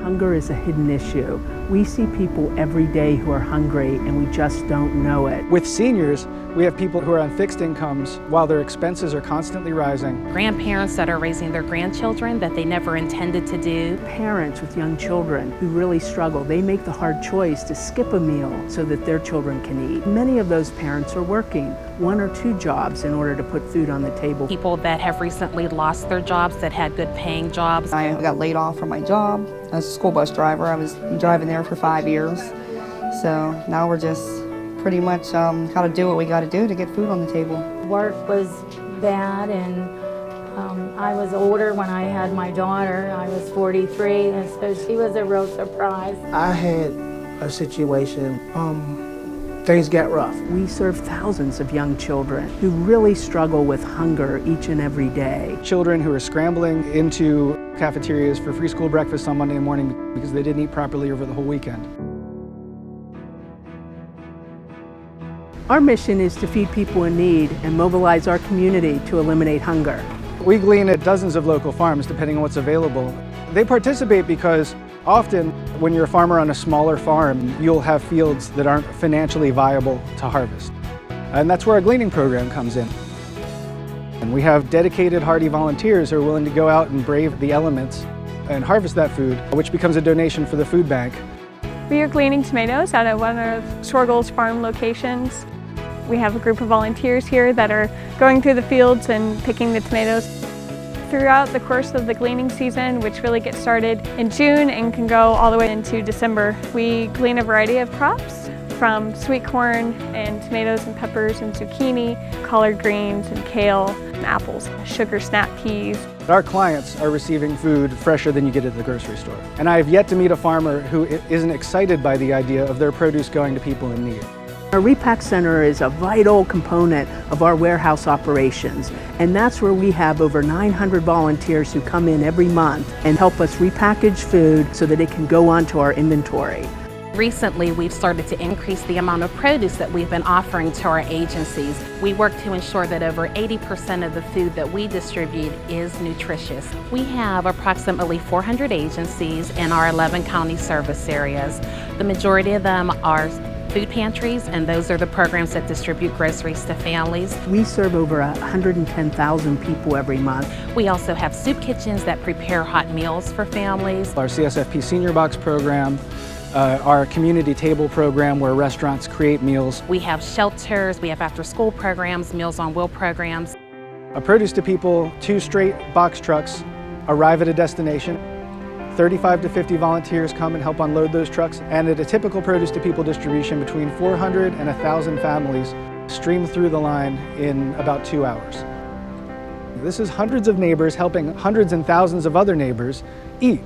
Hunger is a hidden issue. We see people every day who are hungry and we just don't know it. With seniors, we have people who are on fixed incomes while their expenses are constantly rising. Grandparents that are raising their grandchildren that they never intended to do. Parents with young children who really struggle. They make the hard choice to skip a meal so that their children can eat. Many of those parents are working 1 or 2 jobs in order to put food on the table. People that have recently lost their jobs, that had good paying jobs. I got laid off from my job as a school bus driver. I was driving there for 5 years. So now we're just pretty much got to do what we got to do to get food on the table. Work was bad, and I was older when I had my daughter. I was 43, and so she was a real surprise. I had a situation, things got rough. We serve thousands of young children who really struggle with hunger each and every day. Children who are scrambling into cafeterias for free school breakfast on Monday morning because they didn't eat properly over the whole weekend. Our mission is to feed people in need and mobilize our community to eliminate hunger. We glean at dozens of local farms depending on what's available. They participate because often when you're a farmer on a smaller farm, you'll have fields that aren't financially viable to harvest. And that's where our gleaning program comes in. And we have dedicated hardy volunteers who are willing to go out and brave the elements and harvest that food, which becomes a donation for the food bank. We are gleaning tomatoes out of one of Sorgel's farm locations. We have a group of volunteers here that are going through the fields and picking the tomatoes. Throughout the course of the gleaning season, which really gets started in June and can go all the way into December, we glean a variety of crops from sweet corn and tomatoes and peppers and zucchini, collard greens and kale, and apples, sugar snap peas. Our clients are receiving food fresher than you get at the grocery store. And I have yet to meet a farmer who isn't excited by the idea of their produce going to people in need. Our repack center is a vital component of our warehouse operations, and that's where we have over 900 volunteers who come in every month and help us repackage food so that it can go onto our inventory. Recently, we've started to increase the amount of produce that we've been offering to our agencies. We work to ensure that over 80% of the food that we distribute is nutritious. We have approximately 400 agencies in our 11 county service areas. The majority of them are food pantries, and those are the programs that distribute groceries to families. We serve over 110,000 people every month. We also have soup kitchens that prepare hot meals for families. Our CSFP Senior Box program, our community table program where restaurants create meals. We have shelters, we have after-school programs, Meals on Wheels programs. A Produce to People 2 straight box trucks arrive at a destination. 35 to 50 volunteers come and help unload those trucks, and at a typical Produce to People distribution, between 400 and 1,000 families stream through the line in about 2 hours. This is hundreds of neighbors helping hundreds and thousands of other neighbors eat.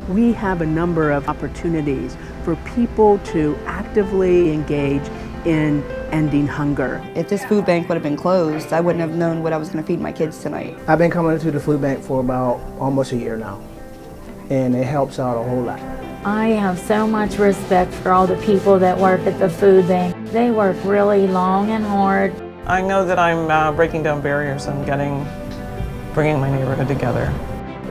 We have a number of opportunities for people to actively engage in ending hunger. If this food bank would have been closed, I wouldn't have known what I was going to feed my kids tonight. I've been coming to the food bank for about almost a year now, and it helps out a whole lot. I have so much respect for all the people that work at the food bank. They work really long and hard. I know that I'm breaking down barriers and bringing my neighborhood together.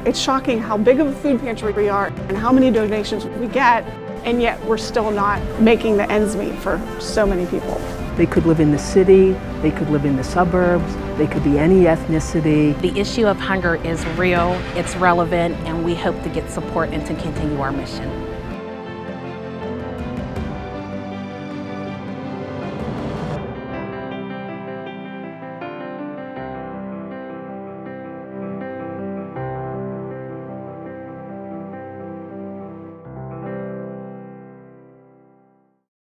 It's shocking how big of a food pantry we are and how many donations we get, and yet we're still not making the ends meet for so many people. They could live in the city, they could live in the suburbs, they could be any ethnicity. The issue of hunger is real, it's relevant, and we hope to get support and to continue our mission.